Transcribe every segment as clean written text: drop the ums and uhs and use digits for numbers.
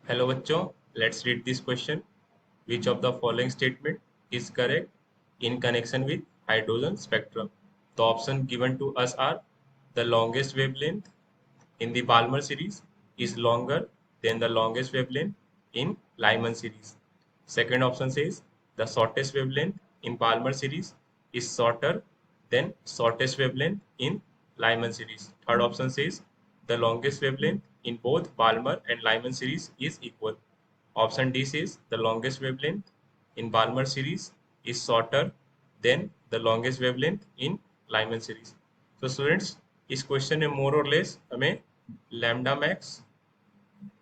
Hello बच्चों, let's read this question. Which of the following statement is correct in connection with hydrogen spectrum? The options given to us are: the longest wavelength in the Balmer series is longer than the longest wavelength in Lyman series. Second option says the shortest wavelength in Balmer series is shorter than shortest wavelength in Lyman series. Third option says the longest wavelength in both Balmer and Lyman series is equal. Option D says the longest wavelength in Balmer series is shorter than the longest wavelength in Lyman series. तो students इस question में मोर और less हमें lambda max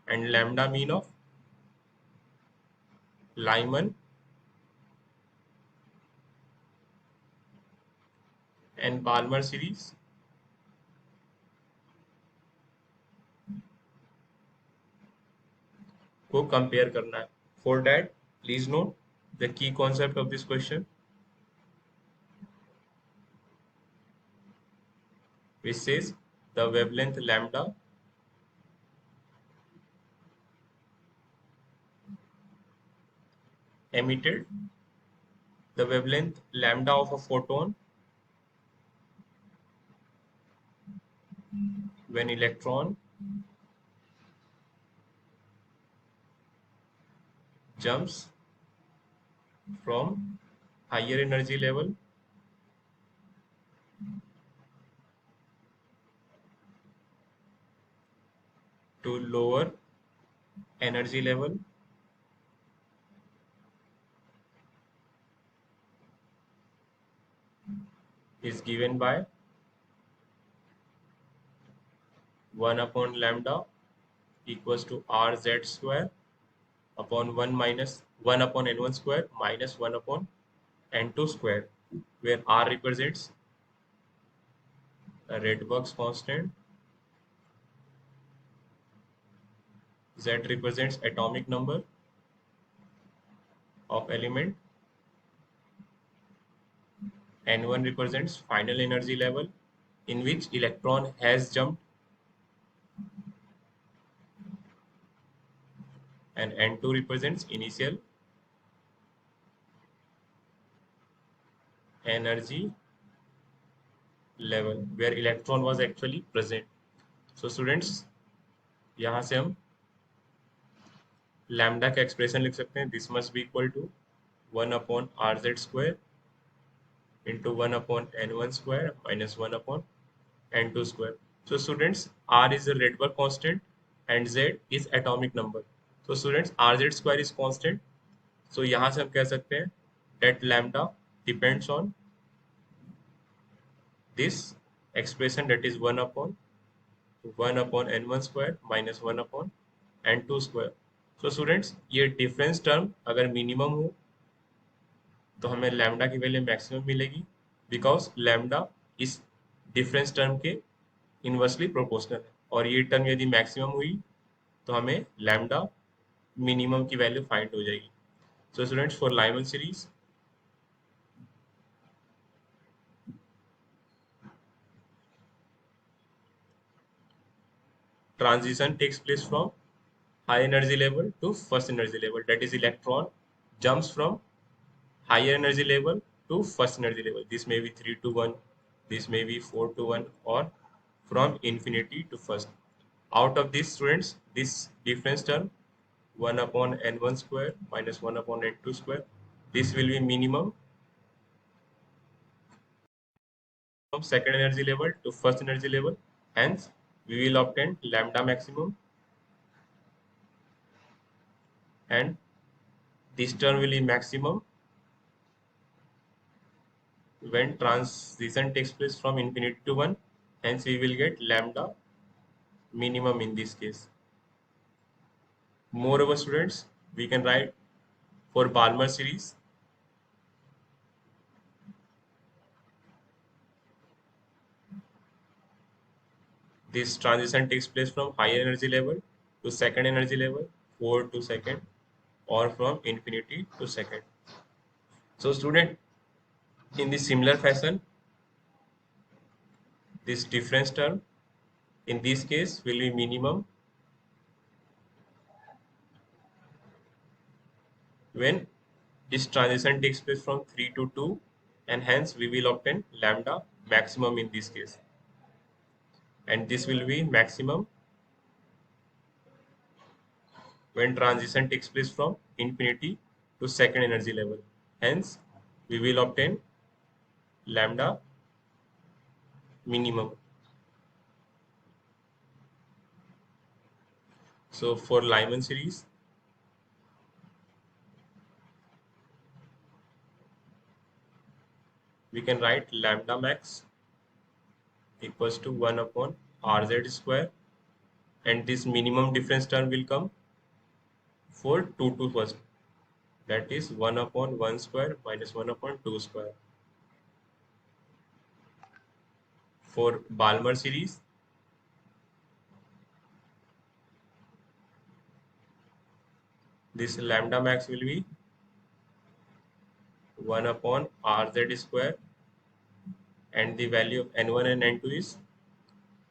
and lambda mean of Lyman and Palmer series को compare करना है. For that please note the key concept of this question which says the wavelength lambda emitted, the wavelength lambda of a photon when electron jumps from higher energy level to lower energy level is given by 1 upon lambda equals to rz square upon 1 minus 1 upon n1 square minus 1 upon n2 square, where r represents a Rydberg's constant, z represents atomic number of element, n1 represents final energy level in which electron has jumped, and n2 represents initial energy level where electron was actually present. So students, यहाँ से हम lambda का expression लिख सकते हैं. This must be equal to 1 upon rz square into 1 upon n1 square minus 1 upon n2 square. So students, r is the Rydberg constant and z is atomic number. So students, rz square is constant. So यहाँ से हम कह सकते हैं that lambda depends on this expression, that is 1 upon n1 square minus 1 upon n2 square. So students, ये difference term अगर minimum हो तो हमें लैम्डा की वैल्यू मैक्सिमम मिलेगी, बिकॉज लैम्डा इस डिफरेंस टर्म के इनवर्सली प्रोपोर्शनल है, और ये टर्म यदि मैक्सिमम हुई तो हमें लैम्डा मिनिमम की वैल्यू फाइंड हो जाएगी. So students, for Lyman series transition takes place from high energy level to first energy level, that is electron jumps from higher energy level to first energy level. This may be 3 to 1, this may be 4 to 1, or from infinity to first. Out of these students, this difference term 1 upon n1 square minus 1 upon n2 square, this will be minimum from second energy level to first energy level. Hence we will obtain lambda maximum, and this term will be maximum when transition takes place from infinity to 1. Hence we will get lambda minimum in this case. Moreover students, we can write for Balmer series, this transition takes place from higher energy level to second energy level, 4 to second, or from infinity to second. So student, in this similar fashion, this difference term in this case will be minimum when this transition takes place from 3 to 2, and hence we will obtain lambda maximum in this case, and this will be maximum when transition takes place from infinity to second energy level. Hence we will obtain lambda minimum. So for Lyman series, we can write lambda max equals to 1 upon rz square, and this minimum difference term will come for 2 to first, that is 1 upon 1 square minus 1 upon 2 square. For Balmer series, this lambda max will be 1 upon rz square, and the value of n1 and n2 is,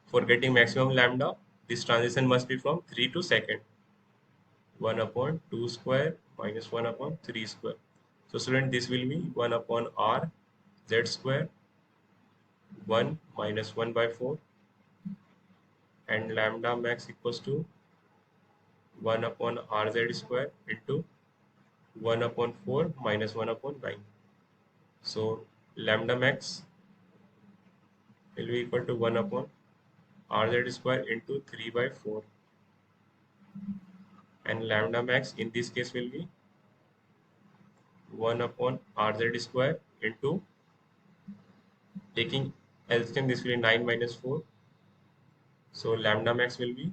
for getting maximum lambda, this transition must be from 3 to second. 1 upon 2 square minus 1 upon 3 square. So student, this will be 1 upon r z square, 1 minus 1 by 4, and lambda max equals to 1 upon rz square into 1 upon 4 minus 1 upon 9. So lambda max will be equal to 1 upon rz square into 3 by 4, and lambda max in this case will be 1 upon rz square into, taking LCM, this will be 9 minus 4. So lambda max will be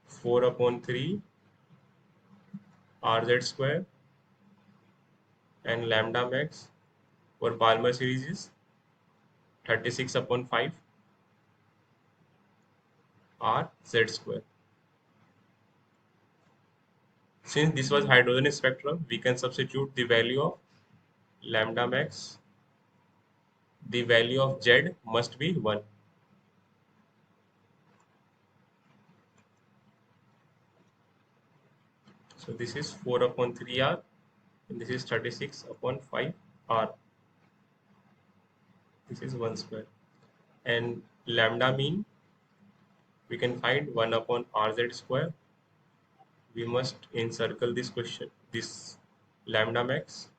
4 upon 3 rz square, and lambda max for Balmer series is 36 upon 5 rz square. Since this was hydrogen spectrum, we can substitute the value of lambda max. The value of Z must be 1. So this is 4 upon 3r, and this is 36 upon 5r. This is 1 square. And lambda mean, we can find 1 upon rz square. We must encircle this question, this lambda max.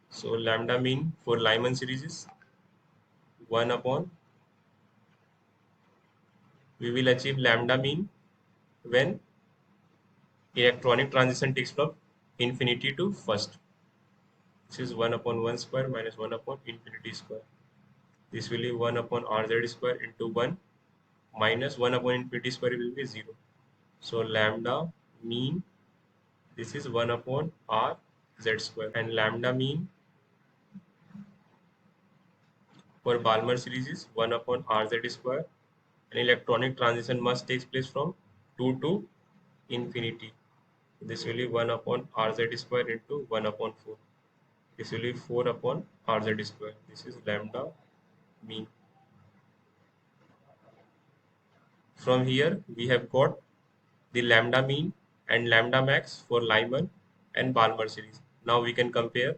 So lambda mean for Lyman series is 1 upon, we will achieve lambda mean when electronic transition takes from infinity to first. This is 1 upon 1 square minus 1 upon infinity square. This will be 1 upon rz square into 1 minus 1 upon infinity square will be 0. So lambda mean, this is 1 upon r z square, and lambda mean for Balmer series is 1 upon rz square. An electronic transition must take place from 2 to infinity. This will be 1 upon rz square into 1 upon 4. This will be 4 upon rz square. This is lambda mean. From here, we have got the lambda mean and lambda max for Lyman and Balmer series. Now we can compare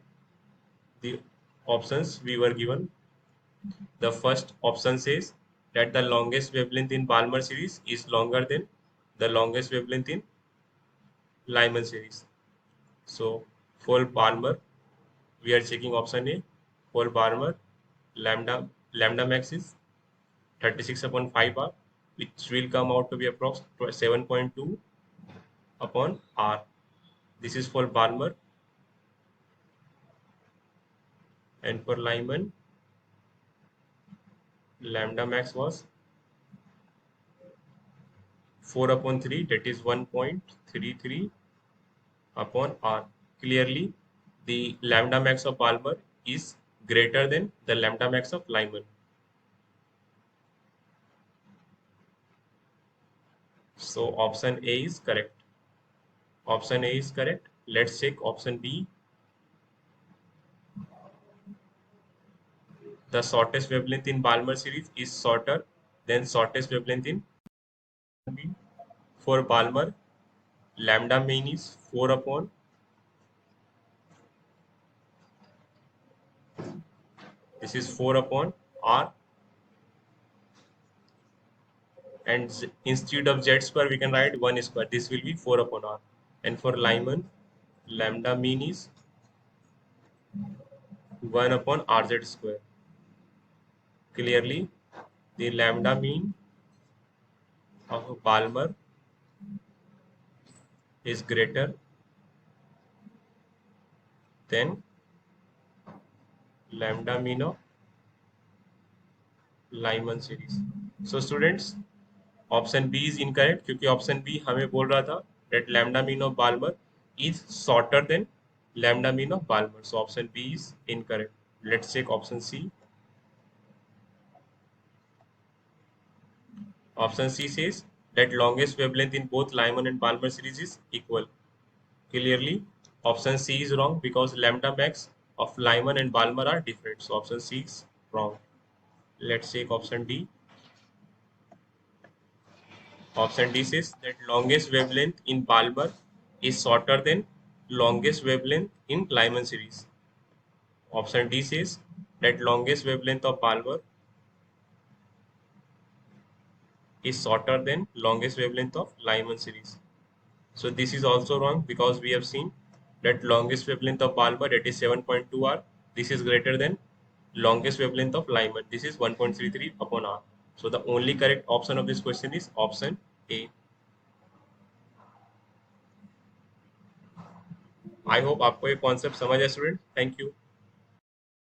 the options we were given. The first option says that the longest wavelength in Balmer series is longer than the longest wavelength in Lyman series. So for Balmer, we are checking option A. For Balmer, lambda max is 36 upon 5r, which will come out to be approximately 7.2 upon r. This is for Balmer. And for Lyman, lambda max was 4 upon 3, that is 1.33 upon r. Clearly, the lambda max of Balmer is greater than the lambda max of Lyman. So option A is correct. Option A is correct. Let's check option B. The shortest wavelength in Balmer series is shorter than shortest wavelength in mean. For Balmer, lambda mean is 4 upon, this is 4 upon R, and instead of Z square we can write 1 square. This will be 4 upon R. And for Lyman, lambda mean is 1 upon RZ square. Clearly, the lambda mean of Balmer is greater than lambda mean of Lyman series. So students, option B is incorrect क्योंकि option B हमें बोल रहा था that lambda mean of Balmer is shorter than lambda mean of Balmer. So option B is incorrect. Let's check option C. Option C says that longest wavelength in both Lyman and Balmer series is equal. Clearly, option C is wrong because lambda max of Lyman and Balmer are different. So option C is wrong. Let's check option D. Option D says that longest wavelength in Balmer is shorter than longest wavelength in Lyman series. Option D says that longest wavelength of Balmer is shorter than longest wavelength of Lyman series. So this is also wrong because we have seen that longest wavelength of Balmer, that is 7.2 R, this is greater than longest wavelength of Lyman. This is 1.33 upon R. So the only correct option of this question is option A. I hope आपको ये concept समझ है student. Thank you.